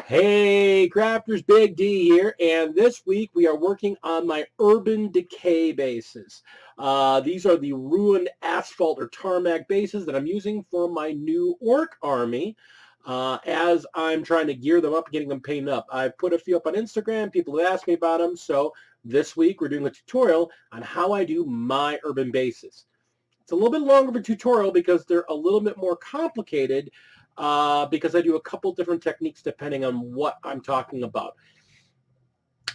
Hey crafters, Big D here, and this week we are working on my Urban Decay bases. These are the ruined asphalt or tarmac bases that I'm using for my new orc army as I'm trying to gear them up, getting them painted up. I've put a few up on Instagram, people have asked me about them, so this week we're doing a tutorial on how I do my urban bases. It's a little bit longer of a tutorial because they're a little bit more complicated because I do a couple different techniques depending on what I'm talking about.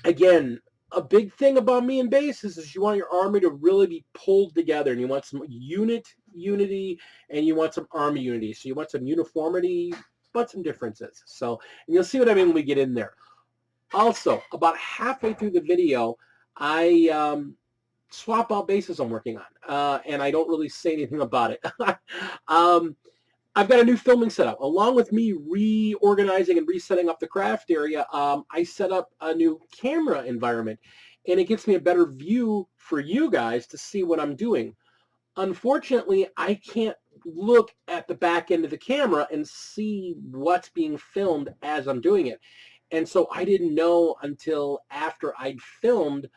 Again, a big thing about me and bases is you want your army to really be pulled together, and you want some unity, and you want some army unity. So you want some uniformity, but some differences. So, and you'll see what I mean when we get in there. Also, about halfway through the video, I swap out bases I'm working on, and I don't really say anything about it. I've got a new filming setup. Along with me reorganizing and resetting up the craft area, I set up a new camera environment, and it gives me a better view for you guys to see what I'm doing. Unfortunately, I can't look at the back end of the camera and see what's being filmed as I'm doing it. And so I didn't know until after I'd filmed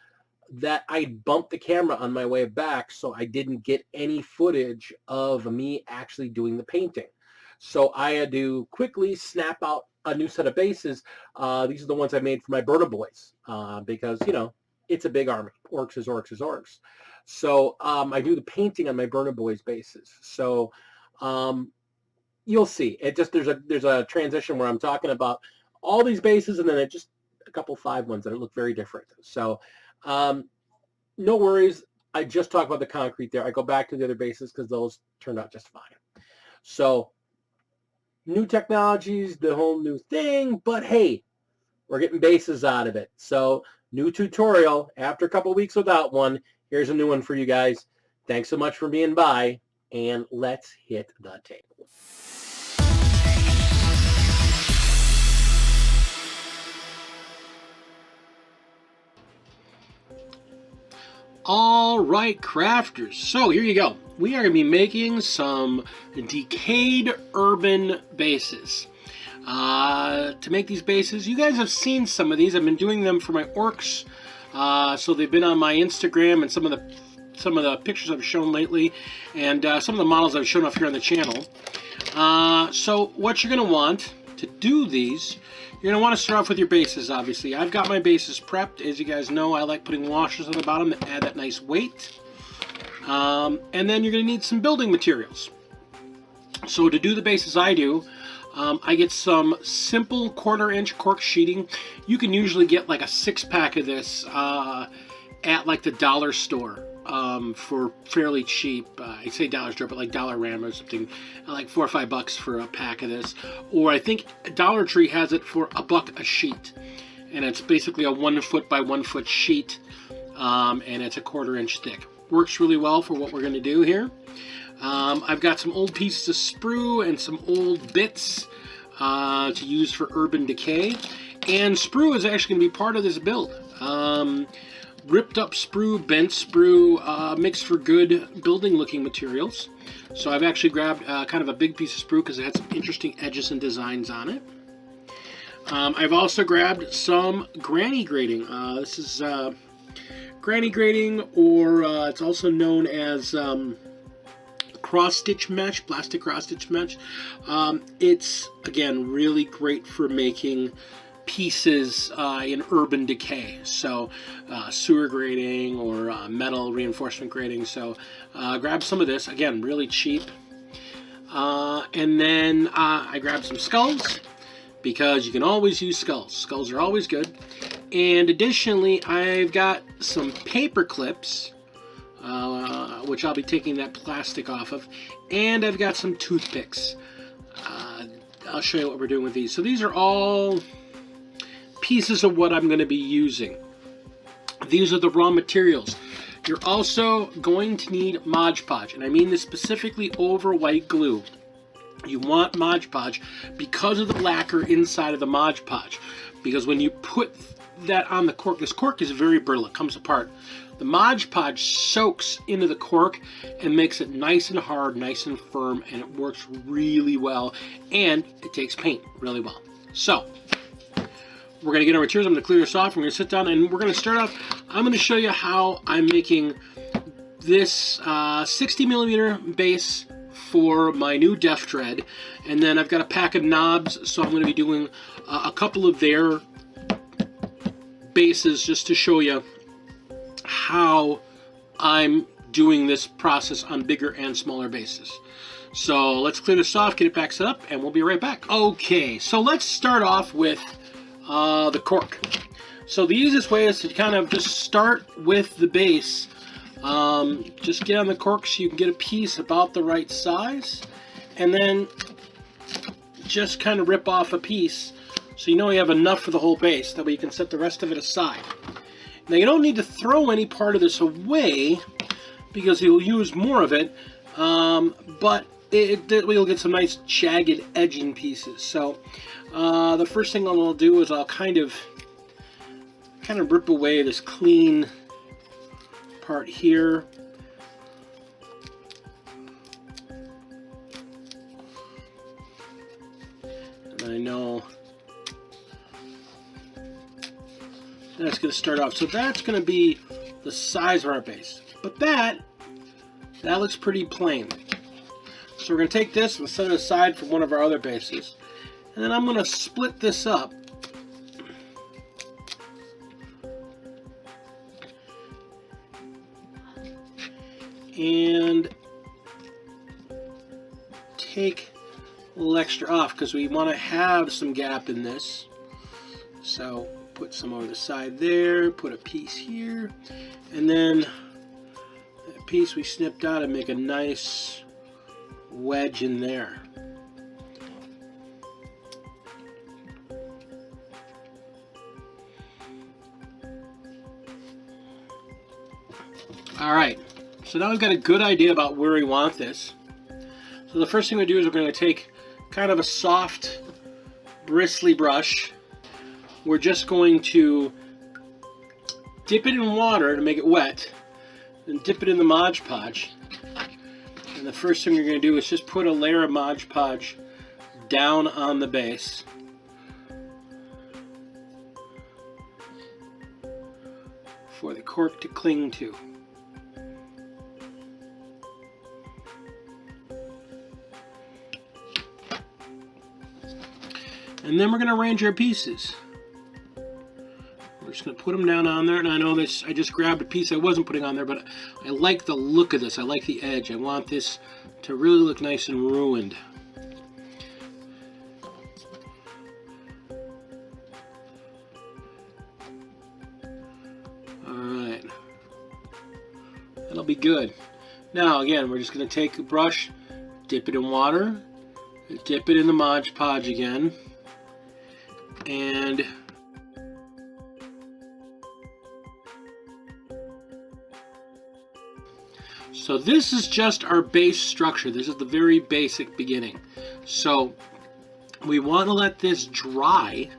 that I'd bumped the camera on my way back, so I didn't get any footage of me actually doing the painting. So I had to quickly snap out a new set of bases. These are the ones I made for my Burna Boys because, you know, it's a big army. Orcs is orcs is orcs. So I do the painting on my Burna Boys bases. So you'll see. It just there's a transition where I'm talking about all these bases and then it just a couple 5 ones that look very different. So no worries. I just talked about the concrete there. I go back to the other bases because those turned out just fine. So new technologies, the whole new thing, but hey, we're getting bases out of it. So new tutorial after a couple weeks without one. Here's a new one for you guys. Thanks so much for being by, and let's hit the table. All right, crafters, so here you go. We are going to be making some decayed urban bases. To make these bases, you guys have seen some of these. I've been doing them for my orcs, so they've been on my Instagram and some of the pictures I've shown lately, and some of the models I've shown off here on the channel. So what you're going to want to do these, you're going to want to start off with your bases, obviously. I've got my bases prepped. As you guys know, I like putting washers on the bottom to add that nice weight. And then you're going to need some building materials. So to do the bases I do, I get some simple 1/4-inch cork sheeting. You can usually get like a 6-pack of this at like the dollar store for fairly cheap. I say dollar store, but like Dollarama or something, like $4 or $5 for a pack of this. Or I think Dollar Tree has it for $1 a sheet, and it's basically a 1 foot by 1 foot sheet, and it's a 1/4-inch thick. Works really well for what we're going to do here. I've got some old pieces of sprue and some old bits to use for Urban Decay, and sprue is actually going to be part of this build. Ripped up sprue, bent sprue, mixed for good building looking materials. So I've actually grabbed kind of a big piece of sprue because it had some interesting edges and designs on it. I've also grabbed some granny grating. This is granny grating, or it's also known as cross-stitch mesh, plastic cross-stitch mesh. It's, again, really great for making pieces in Urban Decay, so sewer grating or metal reinforcement grating. So grab some of this, again, really cheap. And then I grabbed some skulls because you can always use skulls. Skulls are always good. And additionally, I've got some paper clips, which I'll be taking that plastic off of, and I've got some toothpicks. I'll show you what we're doing with these. So these are all pieces of what I'm going to be using. These are the raw materials. You're also going to need Modge Podge, and I mean this specifically over white glue. You want Modge Podge because of the lacquer inside of the Modge Podge, because when you put that on the cork, this cork is very brittle, it comes apart. The Modge Podge soaks into the cork and makes it nice and hard, nice and firm, and it works really well, and it takes paint really well. So we're going to get our materials. I'm going to clear this off. We're going to sit down and we're going to start off. I'm going to show you how I'm making this 60 millimeter base for my new Def Dread. And then I've got a pack of knobs, so I'm going to be doing a couple of their bases just to show you how I'm doing this process on bigger and smaller bases. So let's clear this off, get it back set up, and we'll be right back. Okay, so let's start off with the cork. So the easiest way is to kind of just start with the base. Just get on the cork so you can get a piece about the right size, and then just kind of rip off a piece so you know you have enough for the whole base. That way you can set the rest of it aside. Now you don't need to throw any part of this away because you'll use more of it, but you'll get some nice jagged edging pieces. So the first thing I'll do is I'll kind of rip away this clean part here. And I know that's going to start off. So that's going to be the size of our base. But that looks pretty plain. So we're going to take this and set it aside from one of our other bases. And then I'm going to split this up. And take a little extra off because we want to have some gap in this. So put some over the side there, put a piece here, and then that piece we snipped out and make a nice wedge in there. All right, so now we've got a good idea about where we want this. So the first thing we do is we're going to take kind of a soft, bristly brush. We're just going to dip it in water to make it wet, then dip it in the Modge Podge. And the first thing you're going to do is just put a layer of Modge Podge down on the base. For the cork to cling to. And then we're going to arrange our pieces. We're just going to put them down on there. And I know this, I just grabbed a piece I wasn't putting on there, but I like the look of this. I like the edge. I want this to really look nice and ruined. Alright. That'll be good. Now again, we're just going to take a brush, dip it in water, dip it in the Modge Podge again. And so this is just our base structure. This is the very basic beginning. So we want to let this dry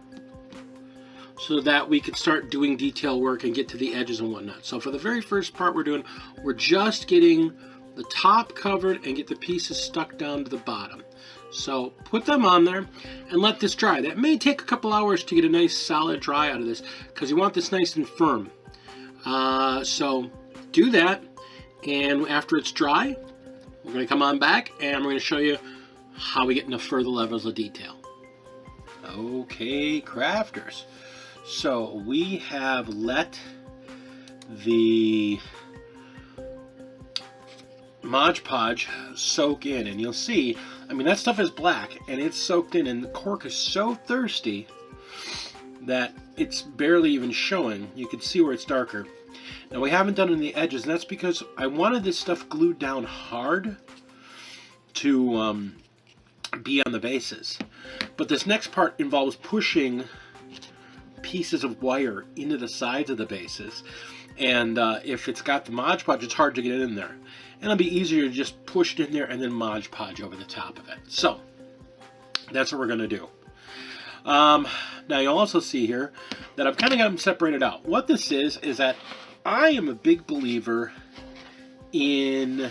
so that we can start doing detail work and get to the edges and whatnot. So for the very first part we're just getting the top covered and get the pieces stuck down to the bottom. So put them on there and let this dry. That may take a couple hours to get a nice solid dry out of this because you want this nice and firm. So do that, and after it's dry, we're going to come on back and we're going to show you how we get into further levels of detail. Okay, crafters. So we have let the Modge Podge soak in, and you'll see, I mean, that stuff is black and it's soaked in, and the cork is so thirsty that it's barely even showing. You can see where it's darker. Now we haven't done it in the edges, and that's because I wanted this stuff glued down hard to be on the bases. But this next part involves pushing pieces of wire into the sides of the bases, and if it's got the Modge Podge, it's hard to get it in there. And it'll be easier to just push it in there and then Modge Podge over the top of it. So that's what we're going to do. Now you'll also see here that I've kind of got them separated out. What this is that I am a big believer in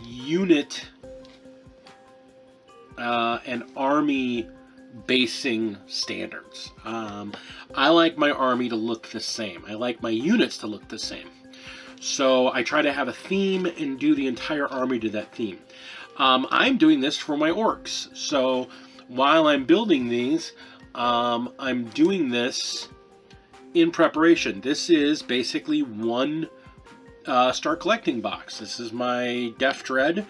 unit and army basing standards. I like my army to look the same. I like my units to look the same. So I try to have a theme and do the entire army to that theme. I'm doing this for my orcs. So while I'm building these, I'm doing this in preparation. This is basically one start collecting box. This is my Def Dread.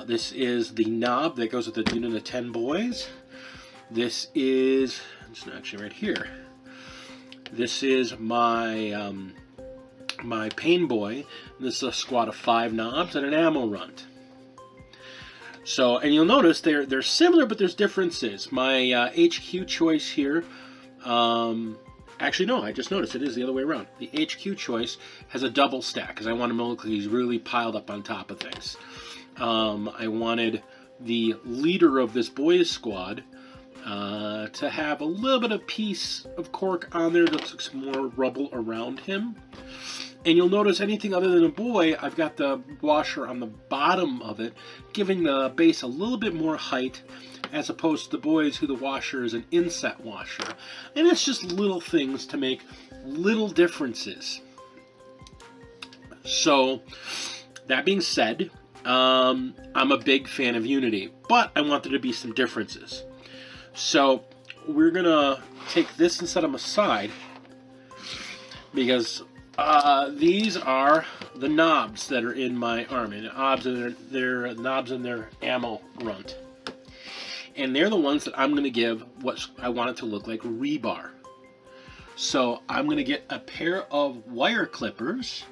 This is the knob that goes with the unit of 10 boys. This is, it's actually right here. This is my my Pain Boy. This is a squad of 5 knobs and an ammo runt. So, and you'll notice they're similar, but there's differences. My HQ choice here, actually no, I just noticed it is the other way around. The HQ choice has a double stack because I want him to look like he's really piled up on top of things. I wanted the leader of this boys squad to have a little bit of piece of cork on there that looks more rubble around him. And you'll notice anything other than a boy, I've got the washer on the bottom of it, giving the base a little bit more height, as opposed to the boys who the washer is an inset washer. And it's just little things to make little differences. So, that being said, I'm a big fan of Unity, but I want there to be some differences. So, we're gonna take this and set them aside, because these are the knobs that are in my army. The knobs in their ammo runt. And they're the ones that I'm going to give what I want it to look like rebar. So I'm going to get a pair of wire clippers.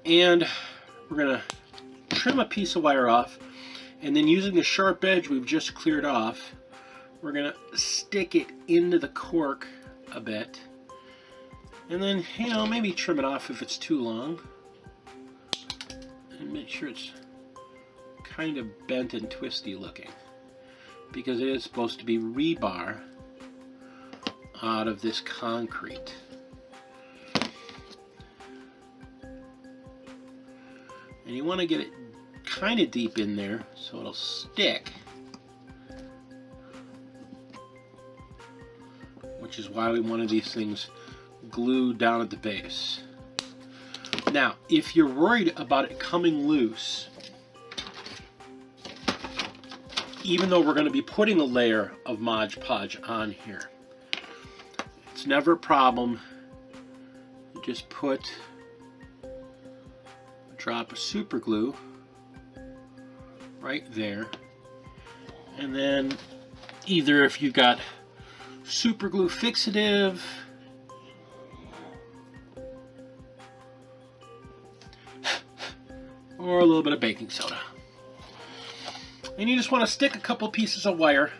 And we're going to trim a piece of wire off. And then using the sharp edge we've just cleared off, we're going to stick it into the cork a bit. And then, you know, maybe trim it off if it's too long. And make sure it's kind of bent and twisty looking. Because it is supposed to be rebar out of this concrete. And you want to get it kind of deep in there so it'll stick. Which is why we wanted these things glued down at the base. Now, if you're worried about it coming loose, even though we're going to be putting a layer of Modge Podge on here, it's never a problem. You just put a drop of Superglue right there, and then either if you've got Superglue fixative, or a little bit of baking soda. And you just want to stick a couple pieces of wire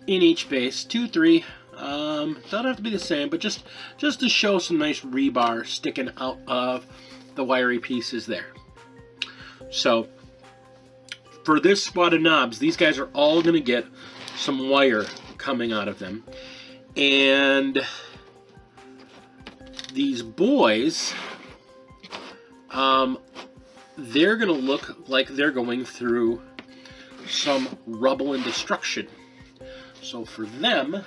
in each base, 2, 3. Don't have to be the same, but just to show some nice rebar sticking out of the wiry pieces there. So for this squad of knobs, these guys are all going to get some wire coming out of them. And these boys, they're going to look like they're going through some rubble and destruction. So for them,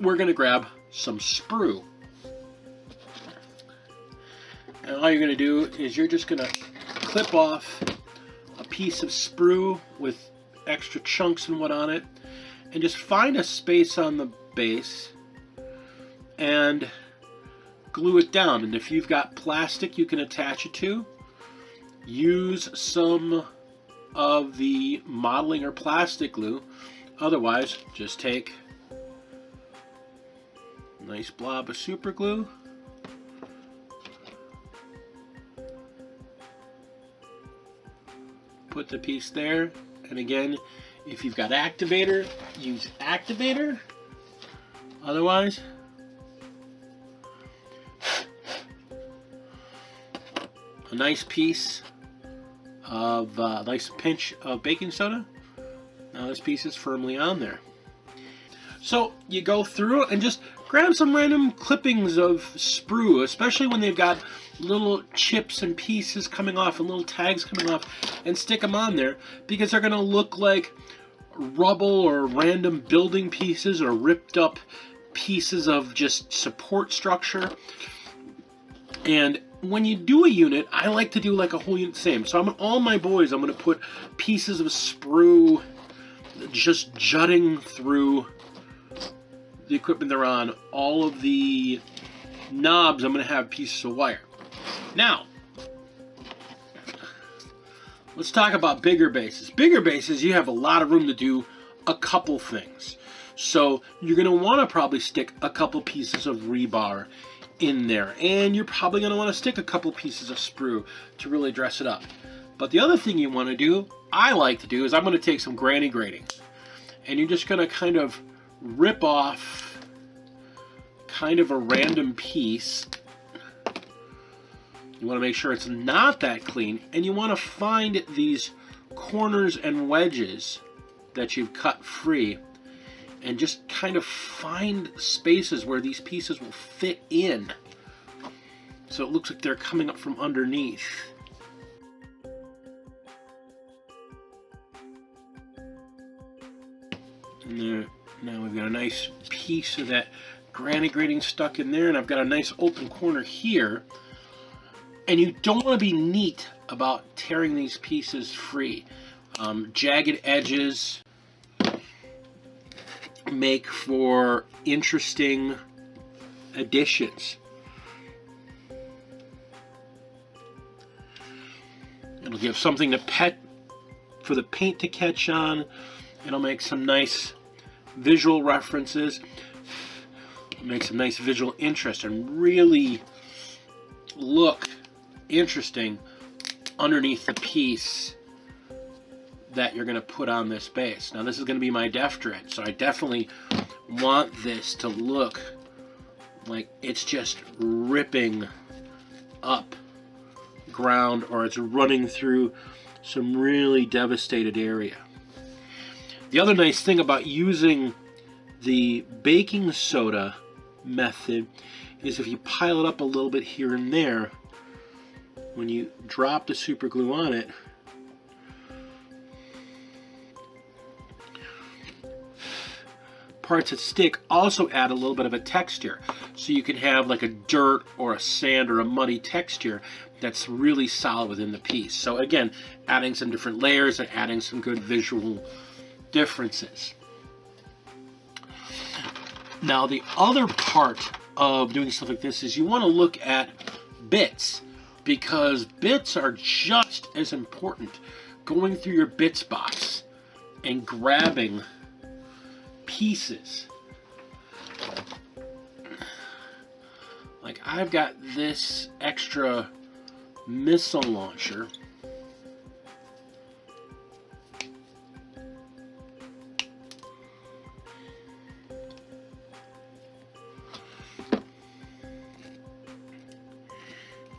we're going to grab some Sprue. And all you're going to do is you're just going to clip off a piece of Sprue with extra chunks and what on it, and just find a space on the base and glue it down. And if you've got plastic you can attach it to, use some of the modeling or plastic glue. Otherwise, just take a nice blob of super glue, put the piece there, and again, if you've got activator, use activator. Otherwise, a nice piece of nice pinch of baking soda. Now this piece is firmly on there. So you go through and just grab some random clippings of Sprue, especially when they've got little chips and pieces coming off and little tags coming off and stick them on there, because they're going to look like rubble or random building pieces or ripped up pieces of just support structure. And when you do a unit, I like to do like a whole unit the same. So all my boys, I'm going to put pieces of sprue just jutting through the equipment they're on. All of the knobs, I'm going to have pieces of wire. Now, let's talk about bigger bases. Bigger bases, you have a lot of room to do a couple things. So you're going to want to probably stick a couple pieces of rebar in there, and you're probably going to want to stick a couple pieces of sprue to really dress it up. But the other thing you want to do, I like to do, is I'm going to take some granny grating, and you're just going to kind of rip off kind of a random piece. You want to make sure it's not that clean, and you want to find these corners and wedges that you've cut free, and just kind of find spaces where these pieces will fit in, so it looks like they're coming up from underneath. And there, now we've got a nice piece of that granny grating stuck in there, and I've got a nice open corner here. And you don't want to be neat about tearing these pieces free. Jagged edges make for interesting additions. It'll give something to pet for the paint to catch on. It'll make some nice visual references. Make some nice visual interest and really look interesting underneath the piece that you're going to put on this base. Now this is going to be my def dredge, so I definitely want this to look like it's just ripping up ground, or it's running through some really devastated area. The other nice thing about using the baking soda method is if you pile it up a little bit here and there, when you drop the super glue on it, parts that stick also add a little bit of a texture. So you can have like a dirt or a sand or a muddy texture that's really solid within the piece. So again, adding some different layers and adding some good visual differences. Now the other part of doing stuff like this is you want to look at bits, because bits are just as important. Going through your bits box and grabbing pieces. Like I've got this extra missile launcher.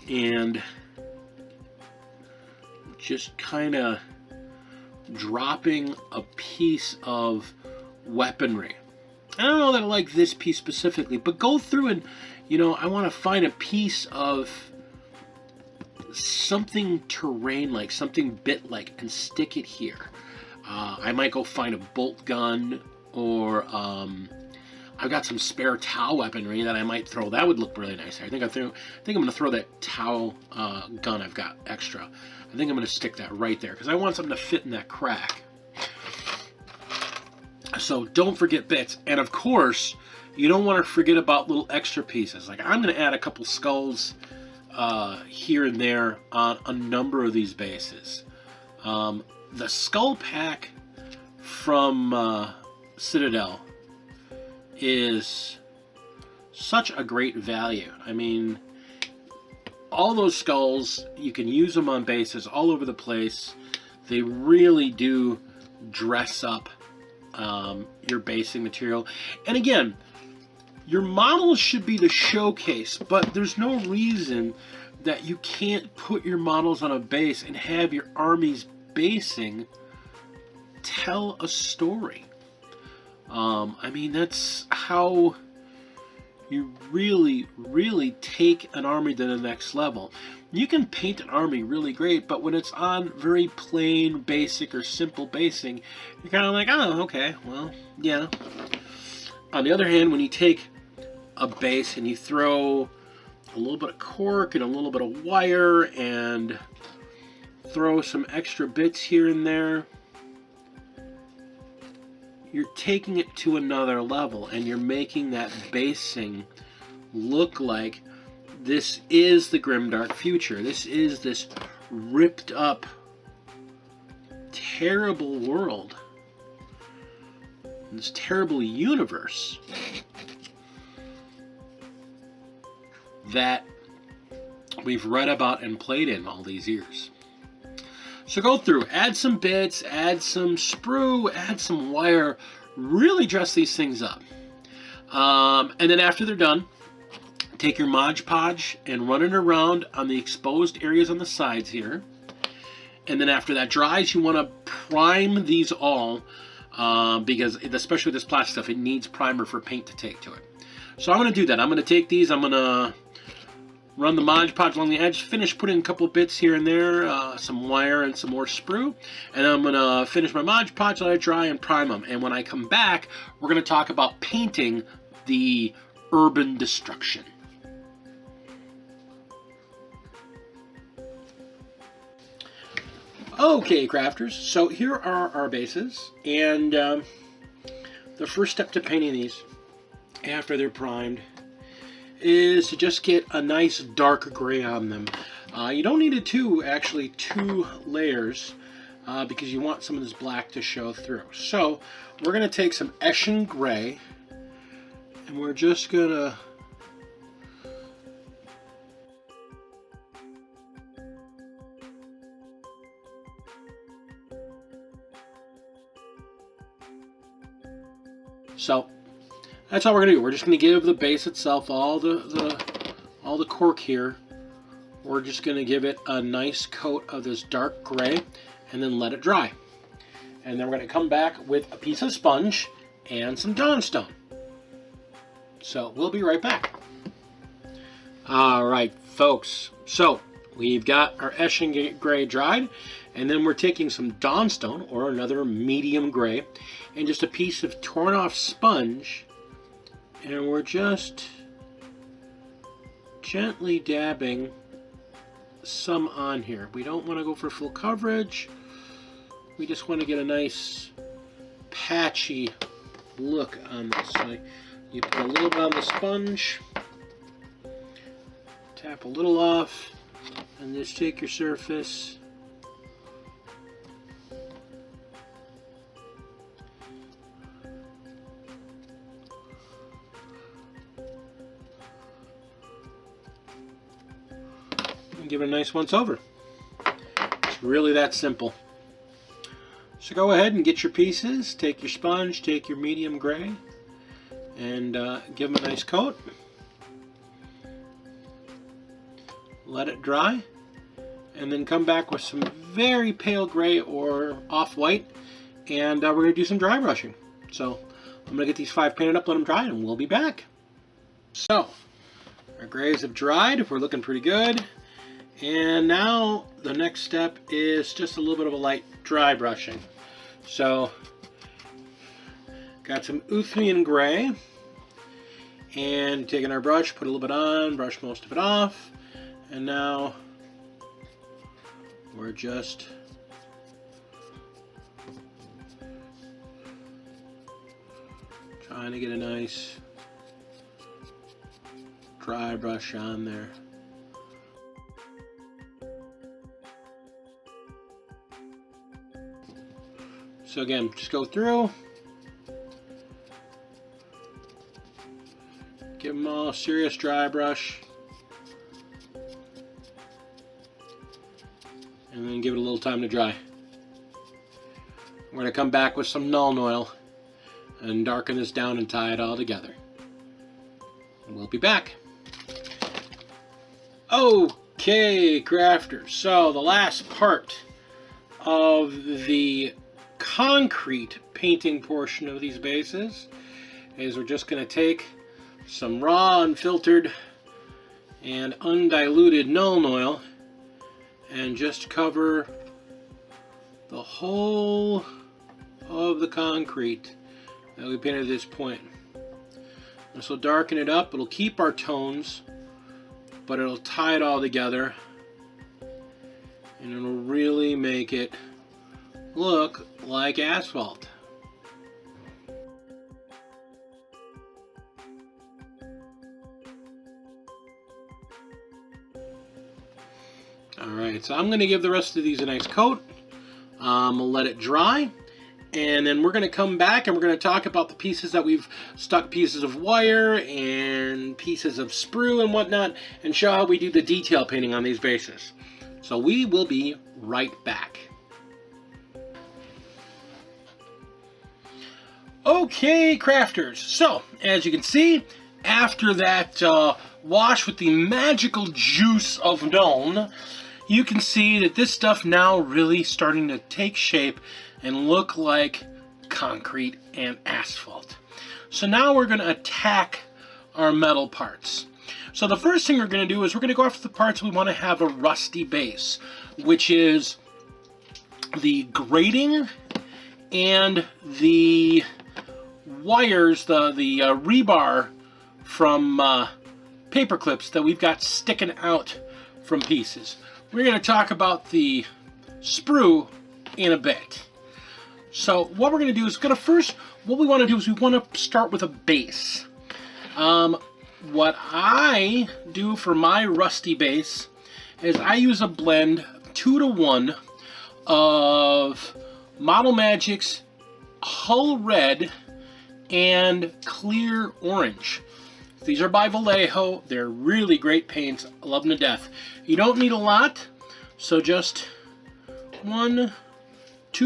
And just kind of dropping a piece of weaponry. I don't know that I like this piece specifically, but go through and, you know, I want to find a piece of something terrain-like, something bit-like, and stick it here. I might go find a bolt gun, or I've got some spare Tau weaponry that I might throw. That would look really nice. I think I'm going to throw that Tau gun I've got extra. I think I'm going to stick that right there, because I want something to fit in that crack. So don't forget bits. And of course, you don't want to forget about little extra pieces. Like I'm going to add a couple skulls here and there on a number of these bases. The skull pack from Citadel is such a great value. I mean, all those skulls, you can use them on bases all over the place. They really do dress up your basing material. And again, your models should be the showcase, but there's no reason that you can't put your models on a base and have your army's basing tell a story. I mean, that's how you really, really take an army to the next level. You can paint an army really great, but when it's on very plain, basic, or simple basing, you're kind of like, oh, okay, well, yeah. On the other hand, when you take a base and you throw a little bit of cork and a little bit of wire and throw some extra bits here and there, you're taking it to another level, and you're making that basing look like this is the grimdark future. This is this ripped up, terrible world, this terrible universe that we've read about and played in all these years. So go through, add some bits, add some sprue, add some wire, really dress these things up. And then after they're done, take your Modge Podge and run it around on the exposed areas on the sides here. And then after that dries, you want to prime these all, because especially with this plastic stuff, it needs primer for paint to take to it. So I'm going to do that. I'm going to take these, I'm going to run the Modge Podge along the edge, finish putting a couple bits here and there, some wire and some more sprue, and I'm going to finish my Modge Podge, let it dry, and prime them. And when I come back, we're going to talk about painting the urban destruction. Okay, crafters, so here are our bases, and the first step to painting these after they're primed is to just get a nice dark gray on them. You don't need two layers because you want some of this black to show through. So we're going to take some Eshin gray, and we're just going to that's all we're going to do. We're just going to give the base itself all the cork here. We're just going to give it a nice coat of this dark gray and then let it dry. And then we're going to come back with a piece of sponge and some Dawnstone. So we'll be right back. All right, folks. So we've got our Eshin gray dried, and then we're taking some Dawnstone, or another medium gray, and just a piece of torn off sponge, and we're just gently dabbing some on here. We don't want to go for full coverage. We just want to get a nice patchy look on this. So you put a little bit on the sponge, tap a little off, and just take your surface, and give it a nice once over. It's really that simple. So go ahead and get your pieces, take your sponge, take your medium gray, and give them a nice coat. Let it dry, and then come back with some very pale gray or off-white, and we're going to do some dry brushing. So I'm going to get these 5 painted up, let them dry, and we'll be back. So our grays have dried, we're looking pretty good, and now the next step is just a little bit of a light dry brushing. So got some Uthnian gray, and taking our brush, put a little bit on, brush most of it off. And now we're just trying to get a nice dry brush on there. So again, just go through, give them all a serious dry brush. And then give it a little time to dry. We're going to come back with some Nuln Oil and darken this down and tie it all together. And we'll be back. Okay, crafters. So the last part of the concrete painting portion of these bases is we're just going to take some raw, unfiltered, and undiluted Nuln Oil, and just cover the whole of the concrete that we painted at this point. This will darken it up. It'll keep our tones, but it'll tie it all together, and it'll really make it look like asphalt. Alright, so I'm going to give the rest of these a nice coat. We'll let it dry, and then we're going to come back and we're going to talk about the pieces that we've stuck pieces of wire and pieces of sprue and whatnot, and show how we do the detail painting on these bases. So we will be right back. Okay, crafters, so as you can see, after that wash with the magical juice of Nuln, you can see that this stuff now really starting to take shape and look like concrete and asphalt. So now we're going to attack our metal parts. So the first thing we're going to do is we're going to go after the parts we want to have a rusty base, which is the grating and the wires, the rebar from Paperclips that we've got sticking out from pieces. We're going to talk about the sprue in a bit. So what we're going to do is what we want to do is we want to start with a base. What I do for my rusty base is I use a blend 2-to-1 of Model Magic's Hull Red and Clear Orange. These are by Vallejo. They're really great paints. I love them to death. You don't need a lot, so just 1-2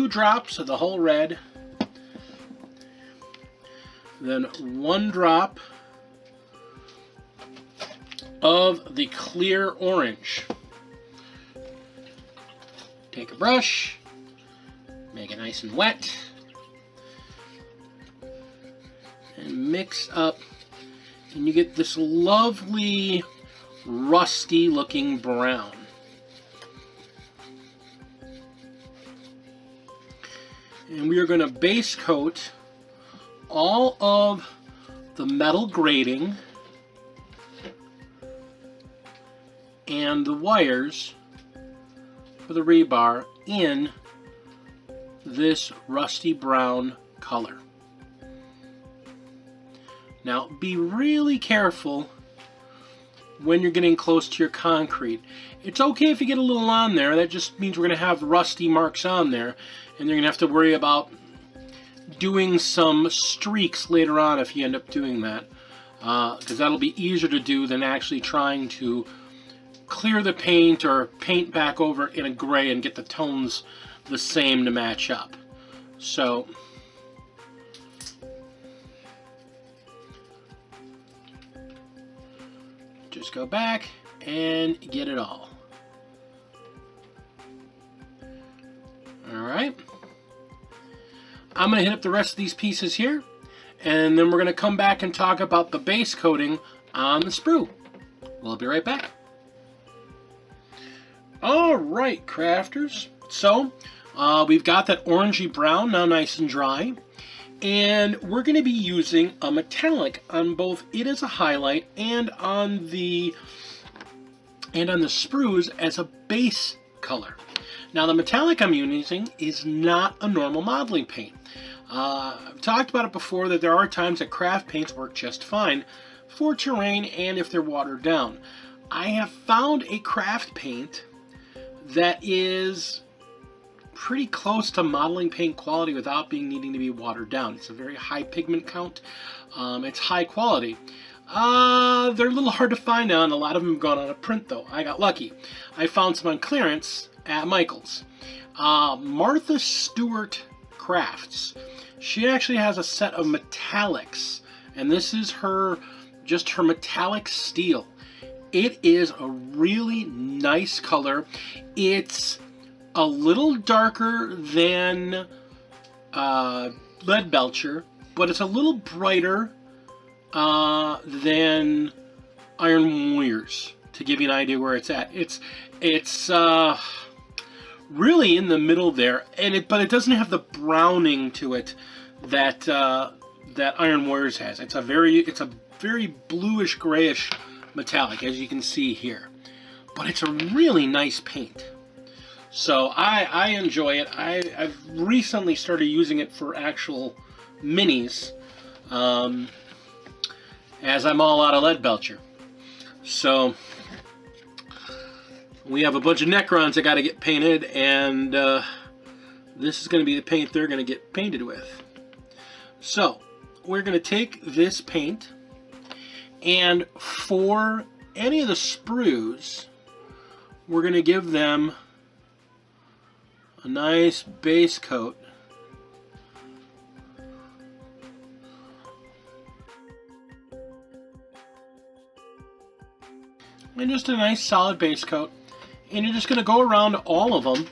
drops of the Hull Red, then 1 drop of the Clear Orange. Take a brush, make it nice and wet, and mix up, and you get this lovely rusty looking brown. And we are going to base coat all of the metal grating and the wires for the rebar in this rusty brown color. Now be really careful when you're getting close to your concrete. It's okay if you get a little on there. That just means we're going to have rusty marks on there, and you're going to have to worry about doing some streaks later on if you end up doing that, because that'll be easier to do than actually trying to clear the paint or paint back over in a gray and get the tones the same to match up. So just go back and get it all. Alright. I'm going to hit up the rest of these pieces here, and then we're going to come back and talk about the base coating on the sprue. We'll be right back. Alright, crafters. So, we've got that orangey brown now nice and dry. And we're going to be using a metallic on both it as a highlight and on the sprues as a base color. Now the metallic I'm using is not a normal modeling paint. I've talked about it before that there are times that craft paints work just fine for terrain and if they're watered down. I have found a craft paint that is pretty close to modeling paint quality without needing to be watered down. It's a very high pigment count. It's high quality. They're a little hard to find now, and a lot of them have gone out of print though. I got lucky. I found some on clearance at Michael's. Martha Stewart Crafts. She actually has a set of metallics, and this is just her metallic steel. It is a really nice color. It's a little darker than Lead Belcher, but it's a little brighter than Iron Warriors, to give you an idea where it's at. It's really in the middle there, but it doesn't have the browning to it that that Iron Warriors has. It's a very bluish grayish metallic, as you can see here. But it's a really nice paint. So I enjoy it. I've recently started using it for actual minis, as I'm all out of lead belcher. So we have a bunch of Necrons that got to get painted, and this is going to be the paint they're going to get painted with. So we're going to take this paint, and for any of the sprues, we're going to give them a nice base coat. And just a nice solid base coat. And you're just going to go around all of them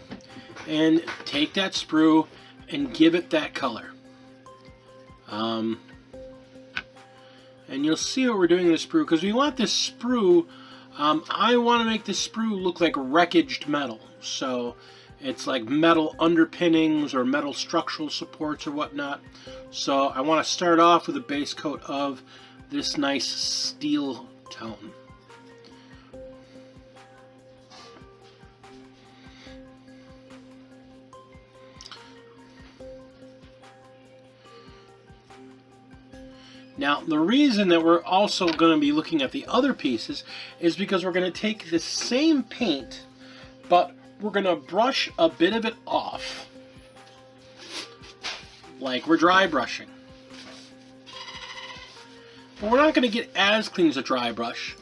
and take that sprue and give it that color. And you'll see what we're doing in the sprue, because we want this sprue, I want to make this sprue look like wreckaged metal. So it's like metal underpinnings or metal structural supports or whatnot. So I want to start off with a base coat of this nice steel tone. Now, the reason that we're also going to be looking at the other pieces is because we're going to take the same paint, but we're going to brush a bit of it off, like we're dry brushing. But we're not going to get as clean as a dry brush.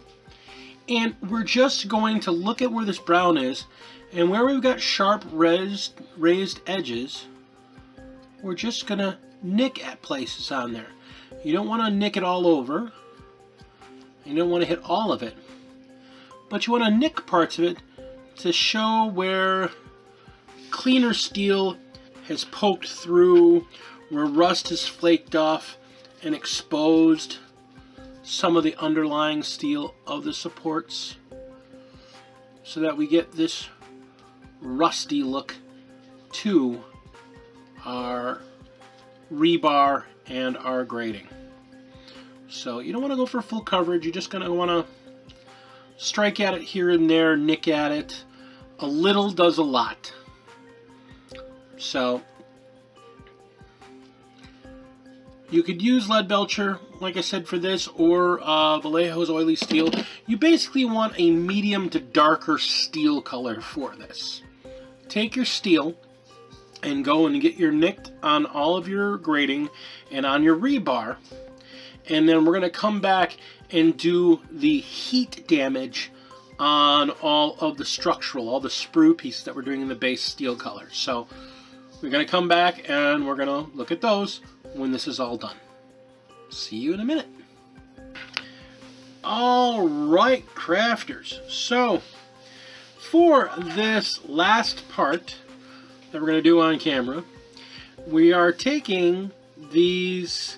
And we're just going to look at where this brown is, and where we've got sharp raised edges, we're just going to nick at places on there. You don't want to nick it all over. You don't want to hit all of it. But you want to nick parts of it to show where cleaner steel has poked through, where rust has flaked off and exposed some of the underlying steel of the supports, so that we get this rusty look to our rebar and our grating. So you don't want to go for full coverage. You're just going to want to strike at it here and there, nick at it. A little does a lot. So you could use lead belcher, like I said, for this, or Vallejo's oily steel. You basically want a medium to darker steel color for this. Take your steel and go and get your nicked on all of your grating and on your rebar, and then we're going to come back and do the heat damage on all of the structural, all the sprue pieces that we're doing in the base steel color. So we're going to come back and we're going to look at those when this is all done. See you in a minute. Alright, crafters, so for this last part that we're going to do on camera, we are taking these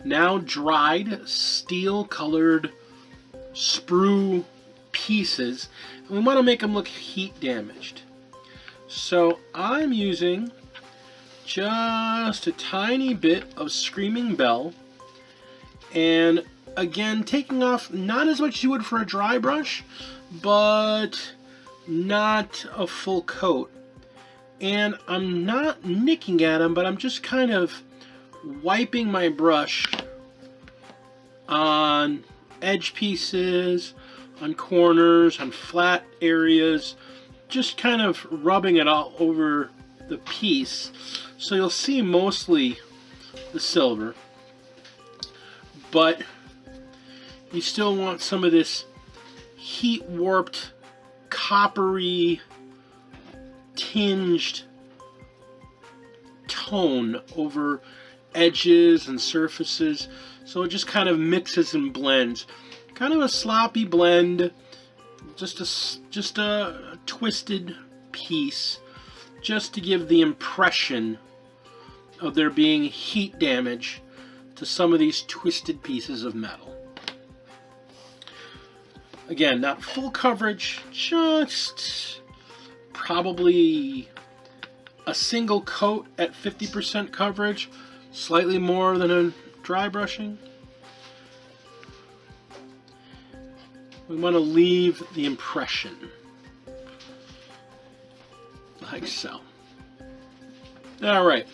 now dried steel colored sprue pieces, and we want to make them look heat damaged. So I'm using just a tiny bit of Screaming Bell, and again taking off not as much as you would for a dry brush, but not a full coat. And I'm not nicking at them, but I'm just kind of wiping my brush on edge pieces, on corners, on flat areas, just kind of rubbing it all over the piece. So you'll see mostly the silver, but you still want some of this heat warped, coppery, tinged tone over edges and surfaces, so it just kind of mixes and blends. Kind of a sloppy blend, just a twisted piece, just to give the impression of there being heat damage to some of these twisted pieces of metal. Again, not full coverage, just probably a single coat at 50% coverage, slightly more than a dry brushing. We want to leave the impression, like so. All right.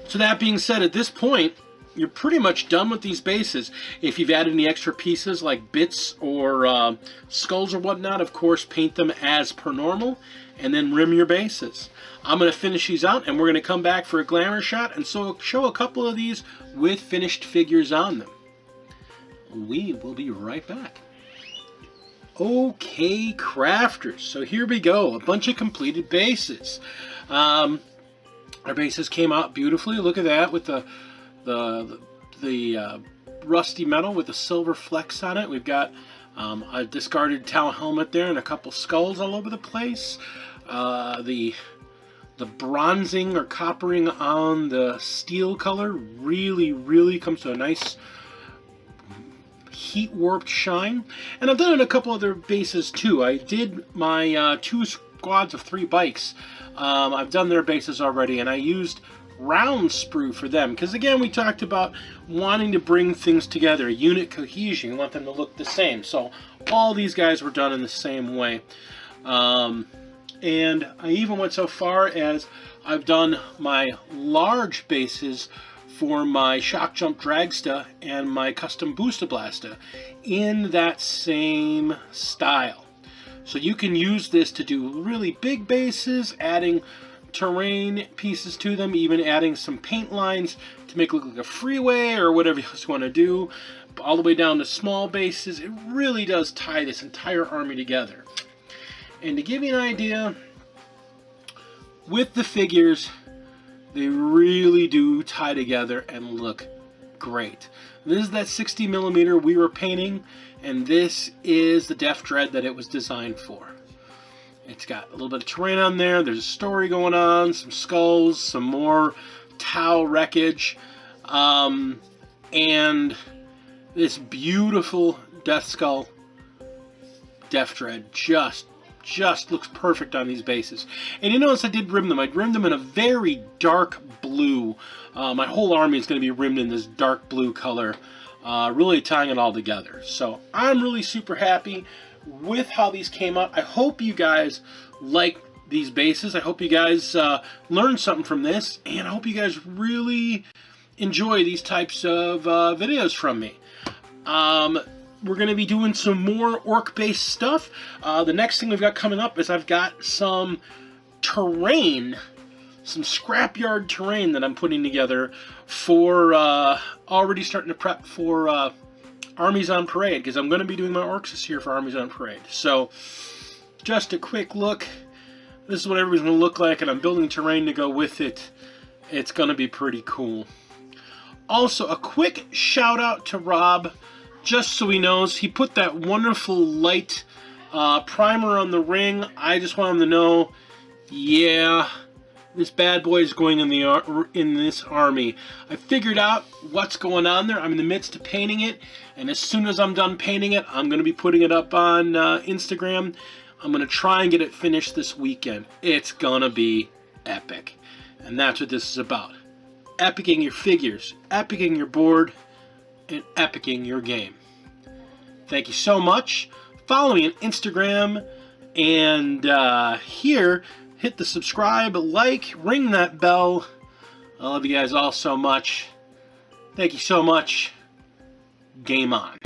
So that being said, at this point, you're pretty much done with these bases. If you've added any extra pieces like bits or skulls or whatnot, of course, paint them as per normal, and then rim your bases. I'm going to finish these out, and we're going to come back for a glamour shot, and so show a couple of these with finished figures on them. We will be right back. Okay, crafters, so here we go. A bunch of completed bases. Our bases came out beautifully. Look at that with the rusty metal with the silver flecks on it. We've got a discarded Tau helmet there and a couple skulls all over the place. The bronzing or coppering on the steel color really comes to a nice heat warped shine. And I've done it in a couple other bases too. I did my 2 squads of 3 bikes. I've done their bases already, and I used round sprue for them because, again, we talked about wanting to bring things together, unit cohesion. You want them to look the same. So all these guys were done in the same way. And I even went so far as I've done my large bases for my Shock Jump Dragsta and my custom Boostablasta in that same style. So you can use this to do really big bases, adding terrain pieces to them, even adding some paint lines to make it look like a freeway or whatever else you want to do, all the way down to small bases. It really does tie this entire army together. And to give you an idea, with the figures, they really do tie together and look great. This is that 60mm we were painting, and this is the Def Dread that it was designed for. It's got a little bit of terrain on there, there's a story going on, some skulls, some more Tau wreckage, and this beautiful Death Skull Def Dread just looks perfect on these bases. And you notice I did rim them. I rimmed them in a very dark blue. My whole army is going to be rimmed in this dark blue color, really tying it all together. So I'm really super happy with how these came out. I hope you guys like these bases. I hope you guys learned something from this, and I hope you guys really enjoy these types of videos from me. We're going to be doing some more orc-based stuff. The next thing we've got coming up is I've got some terrain, some scrapyard terrain that I'm putting together for already starting to prep for Armies on Parade, because I'm going to be doing my orcs this year for Armies on Parade. So just a quick look. This is what everybody's going to look like, and I'm building terrain to go with it. It's going to be pretty cool. Also, a quick shout out to Rob, just so he knows, he put that wonderful light primer on the ring. I just want him to know, yeah, this bad boy is going in this army. I figured out what's going on there. I'm in the midst of painting it, and as soon as I'm done painting it, I'm going to be putting it up on Instagram. I'm going to try and get it finished this weekend. It's going to be epic, and that's what this is about. Epicing your figures, epicing your board, and epicing your game. Thank you so much. Follow me on Instagram, and here, hit the subscribe, like, ring that bell. I love you guys all so much. Thank you so much. Game on.